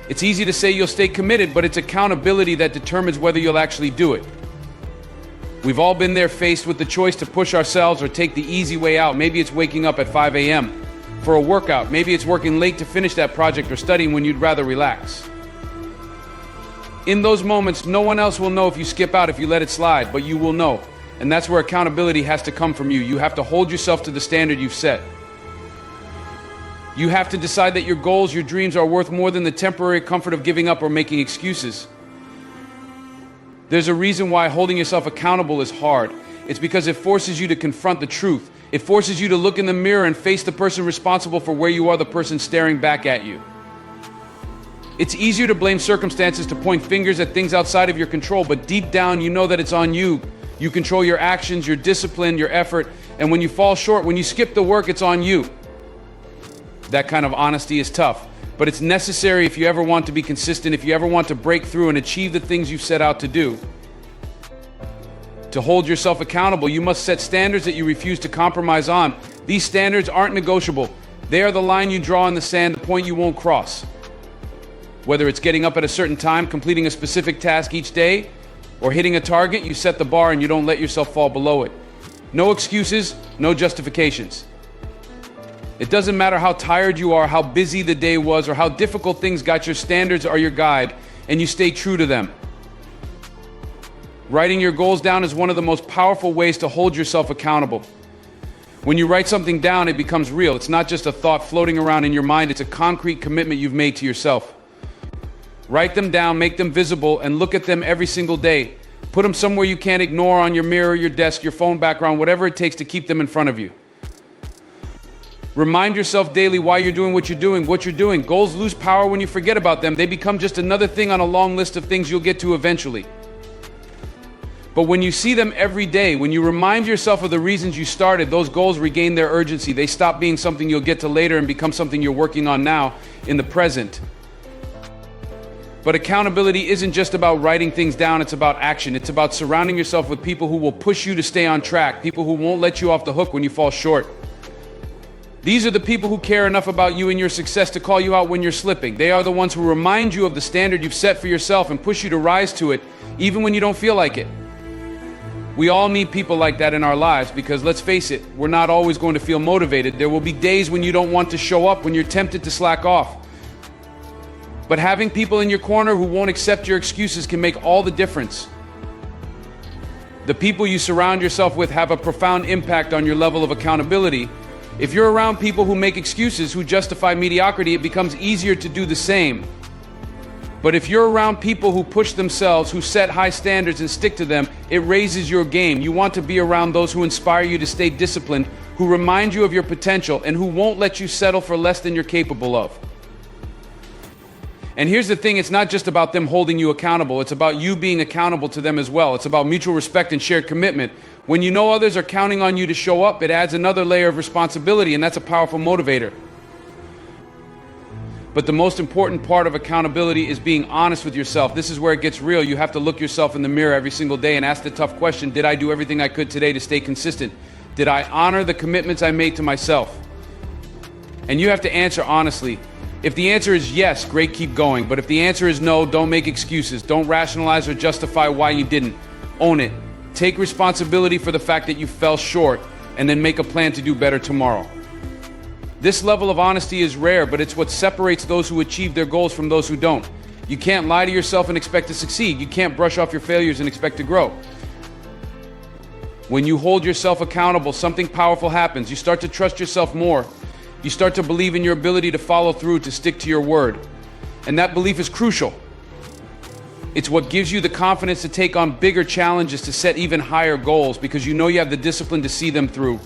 It's easy to say you'll stay committed, but it's accountability that determines whether you'll actually do it. We've all been there, faced with the choice to push ourselves or take the easy way out. Maybe it's waking up at 5 a.m. for a workout. Maybe it's working late to finish that project or studying when you'd rather relax. In those moments, no one else will know if you skip out, if you let it slide, but you will know. And that's where accountability has to come from you. You have to hold yourself to the standard you've set. You have to decide that your goals, your dreams are worth more than the temporary comfort of giving up or making excuses. There's a reason why holding yourself accountable is hard. It's because it forces you to confront the truth. It forces you to look in the mirror and face the person responsible for where you are, the person staring back at you. It's easier to blame circumstances, to point fingers at things outside of your control, but deep down you know that it's on you. You control your actions, your discipline, your effort, and when you fall short, when you skip the work, it's on you. That kind of honesty is tough. But it's necessary if you ever want to be consistent, if you ever want to break through and achieve the things you've set out to do. To hold yourself accountable, you must set standards that you refuse to compromise on. These standards aren't negotiable. They are the line you draw in the sand, the point you won't cross. Whether it's getting up at a certain time, completing a specific task each day, or hitting a target, you set the bar and you don't let yourself fall below it. No excuses, no justifications. It doesn't matter how tired you are, how busy the day was, or how difficult things got, your standards are your guide, and you stay true to them. Writing your goals down is one of the most powerful ways to hold yourself accountable. When you write something down, it becomes real. It's not just a thought floating around in your mind, it's a concrete commitment you've made to yourself. Write them down, make them visible, and look at them every single day. Put them somewhere you can't ignore, on your mirror, your desk, your phone background, whatever it takes to keep them in front of you. Remind yourself daily why you're doing what you're doing. Goals lose power when you forget about them. They become just another thing on a long list of things you'll get to eventually. But when you see them every day, when you remind yourself of the reasons you started, those goals regain their urgency. They stop being something you'll get to later and become something you're working on now, in the present. But accountability isn't just about writing things down, it's about action. It's about surrounding yourself with people who will push you to stay on track, people who won't let you off the hook when you fall short. These are the people who care enough about you and your success to call you out when you're slipping. They are the ones who remind you of the standard you've set for yourself and push you to rise to it, even when you don't feel like it. We all need people like that in our lives because, let's face it, we're not always going to feel motivated. There will be days when you don't want to show up, when you're tempted to slack off. But having people in your corner who won't accept your excuses can make all the difference. The people you surround yourself with have a profound impact on your level of accountability. If you're around people who make excuses, who justify mediocrity, it becomes easier to do the same. But if you're around people who push themselves, who set high standards and stick to them, it raises your game. You want to be around those who inspire you to stay disciplined, who remind you of your potential, and who won't let you settle for less than you're capable of. And here's the thing, it's not just about them holding you accountable, it's about you being accountable to them as well. It's about mutual respect and shared commitment. When you know others are counting on you to show up, it adds another layer of responsibility, and that's a powerful motivator. But the most important part of accountability is being honest with yourself. This is where it gets real. You have to look yourself in the mirror every single day and ask the tough question: did I do everything I could today to stay consistent? Did I honor the commitments I made to myself? And you have to answer honestly. If the answer is yes, great, keep going. But if the answer is no, don't make excuses. Don't rationalize or justify why you didn't. Own it. Take responsibility for the fact that you fell short, and then make a plan to do better tomorrow. This level of honesty is rare, but it's what separates those who achieve their goals from those who don't. You can't lie to yourself and expect to succeed. You can't brush off your failures and expect to grow. When you hold yourself accountable, something powerful happens. You start to trust yourself more. You start to believe in your ability to follow through, to stick to your word. And that belief is crucial. It's what gives you the confidence to take on bigger challenges, to set even higher goals, because you know you have the discipline to see them through.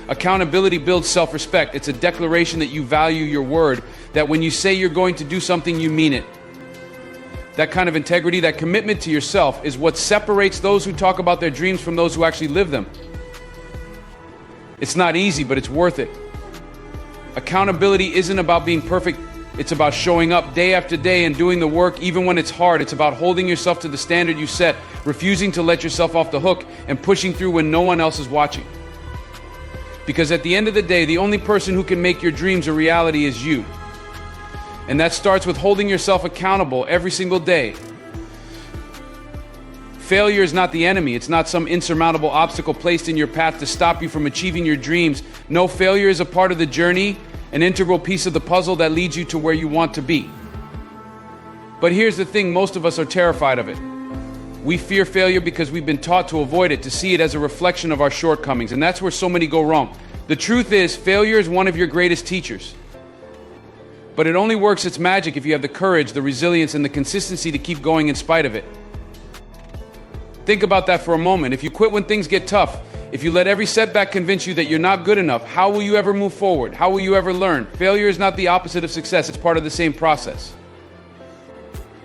Accountability builds self-respect. It's a declaration that you value your word, that when you say you're going to do something, you mean it. That kind of integrity, that commitment to yourself, is what separates those who talk about their dreams from those who actually live them. It's not easy, but it's worth it. Accountability isn't about being perfect. It's about showing up day after day and doing the work even when it's hard. It's about holding yourself to the standard you set, refusing to let yourself off the hook, and pushing through when no one else is watching. Because at the end of the day, the only person who can make your dreams a reality is you. And that starts with holding yourself accountable every single day. Failure is not the enemy. It's not some insurmountable obstacle placed in your path to stop you from achieving your dreams. No, failure is a part of the journey, an integral piece of the puzzle that leads you to where you want to be. But here's the thing, most of us are terrified of it. We fear failure because we've been taught to avoid it, to see it as a reflection of our shortcomings, and that's where so many go wrong. The truth is, failure is one of your greatest teachers. But it only works its magic if you have the courage, the resilience, and the consistency to keep going in spite of it. Think about that for a moment. If you quit when things get tough, if you let every setback convince you that you're not good enough, how will you ever move forward? How will you ever learn? Failure is not the opposite of success. It's part of the same process.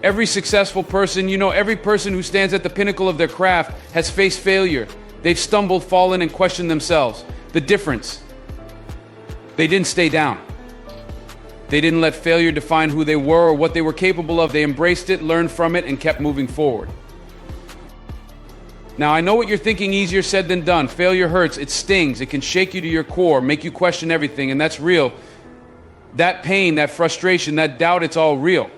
Every successful person, every person who stands at the pinnacle of their craft has faced failure. They've stumbled, fallen, and questioned themselves. The difference: they didn't stay down. They didn't let failure define who they were or what they were capable of. They embraced it, learned from it, and kept moving forward. Now, I know what you're thinking: easier said than done. Failure hurts, it stings, it can shake you to your core, make you question everything, and that's real. That pain, that frustration, that doubt, it's all real.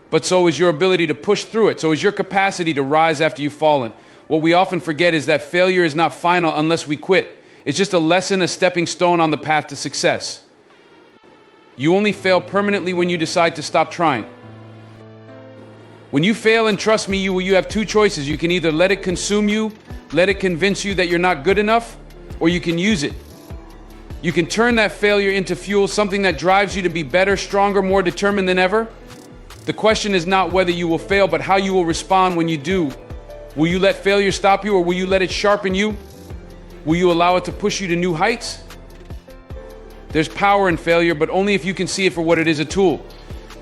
But so is your ability to push through it. So is your capacity to rise after you've fallen. What we often forget is that failure is not final unless we quit. It's just a lesson, a stepping stone on the path to success. You only fail permanently when you decide to stop trying. When you fail, and trust me, you have two choices. You can either let it consume you, let it convince you that you're not good enough, or you can use it. You can turn that failure into fuel, something that drives you to be better, stronger, more determined than ever. The question is not whether you will fail, but how you will respond when you do. Will you let failure stop you, or will you let it sharpen you? Will you allow it to push you to new heights? There's power in failure, but only if you can see it for what it is, a tool.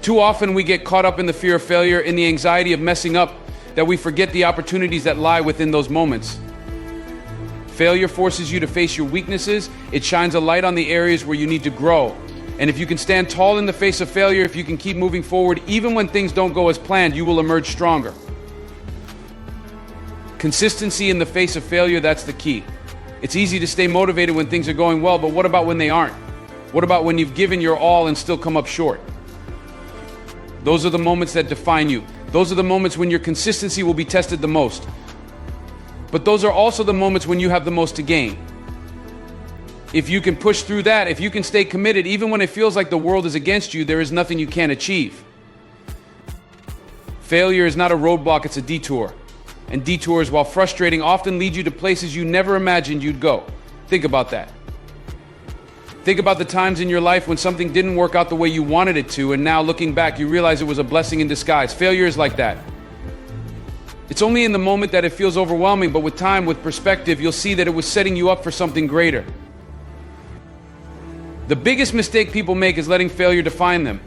Too often we get caught up in the fear of failure, in the anxiety of messing up, that we forget the opportunities that lie within those moments. Failure forces you to face your weaknesses. It shines a light on the areas where you need to grow. And if you can stand tall in the face of failure, if you can keep moving forward, even when things don't go as planned, you will emerge stronger. Consistency in the face of failure, that's the key. It's easy to stay motivated when things are going well, but what about when they aren't? What about when you've given your all and still come up short? Those are the moments that define you. Those are the moments when your consistency will be tested the most. But those are also the moments when you have the most to gain. If you can push through that, if you can stay committed, even when it feels like the world is against you, there is nothing you can't achieve. Failure is not a roadblock, it's a detour. And detours, while frustrating, often lead you to places you never imagined you'd go. Think about that. Think about the times in your life when something didn't work out the way you wanted it to, and now looking back, you realize it was a blessing in disguise. Failure is like that. It's only in the moment that it feels overwhelming, but with time, with perspective, you'll see that it was setting you up for something greater. The biggest mistake people make is letting failure define them.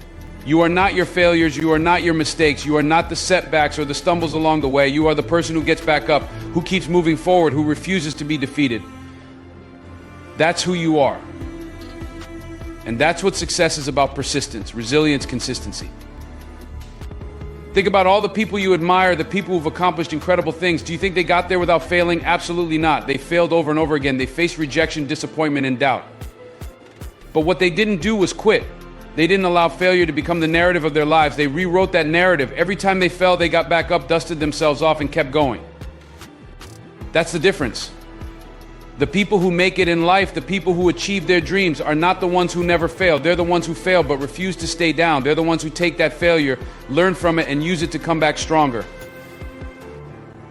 You are not your failures, you are not your mistakes, you are not the setbacks or the stumbles along the way. You are the person who gets back up, who keeps moving forward, who refuses to be defeated. That's who you are. And that's what success is about: persistence, resilience, consistency. Think about all the people you admire, the people who've accomplished incredible things. Do you think they got there without failing? Absolutely not. They failed over and over again. They faced rejection, disappointment, and doubt. But what they didn't do was quit. They didn't allow failure to become the narrative of their lives. They rewrote that narrative. Every time they fell, they got back up, dusted themselves off, and kept going. That's the difference. The people who make it in life, the people who achieve their dreams, are not the ones who never fail. They're the ones who fail but refuse to stay down. They're the ones who take that failure, learn from it, and use it to come back stronger.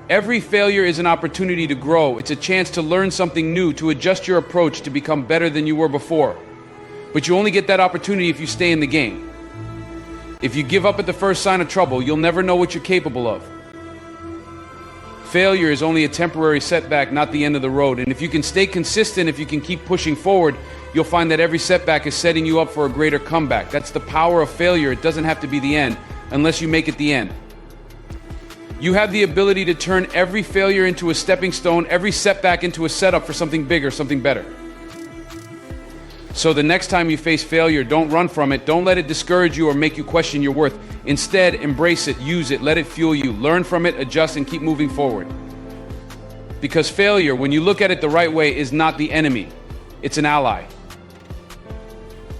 Every failure is an opportunity to grow. It's a chance to learn something new, to adjust your approach, to become better than you were before. But you only get that opportunity if you stay in the game. If you give up at the first sign of trouble, you'll never know what you're capable of. Failure is only a temporary setback, not the end of the road. And if you can stay consistent, if you can keep pushing forward, you'll find that every setback is setting you up for a greater comeback. That's the power of failure. It doesn't have to be the end, unless you make it the end. You have the ability to turn every failure into a stepping stone, every setback into a setup for something bigger, something better. So the next time you face failure, don't run from it. Don't let it discourage you or make you question your worth. Instead, embrace it, use it, let it fuel you. Learn from it, adjust, and keep moving forward. Because failure, when you look at it the right way, is not the enemy. It's an ally.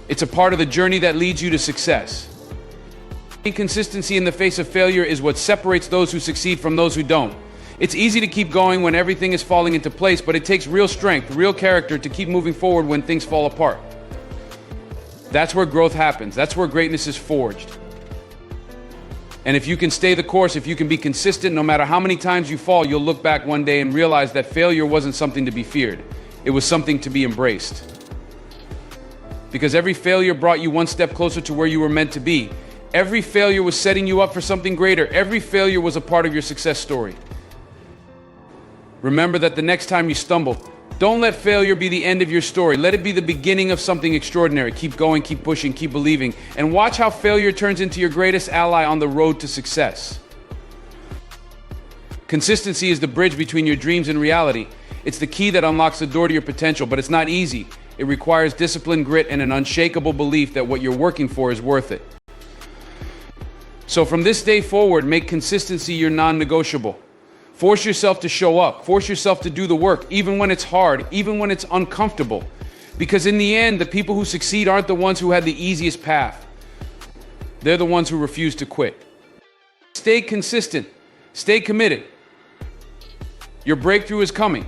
It's a part of the journey that leads you to success. Inconsistency in the face of failure is what separates those who succeed from those who don't. It's easy to keep going when everything is falling into place, but it takes real strength, real character to keep moving forward when things fall apart. That's where growth happens. That's where greatness is forged. And if you can stay the course, if you can be consistent, no matter how many times you fall, you'll look back one day and realize that failure wasn't something to be feared. It was something to be embraced. Because every failure brought you one step closer to where you were meant to be. Every failure was setting you up for something greater. Every failure was a part of your success story. Remember that the next time you stumble, don't let failure be the end of your story. Let it be the beginning of something extraordinary. Keep going, keep pushing, keep believing, and watch how failure turns into your greatest ally on the road to success. Consistency is the bridge between your dreams and reality. It's the key that unlocks the door to your potential, but it's not easy. It requires discipline, grit, and an unshakable belief that what you're working for is worth it. So from this day forward, make consistency your non-negotiable. Force yourself to show up. Force yourself to do the work, even when it's hard, even when it's uncomfortable. Because in the end, the people who succeed aren't the ones who had the easiest path. They're the ones who refuse to quit. Stay consistent. Stay committed. Your breakthrough is coming.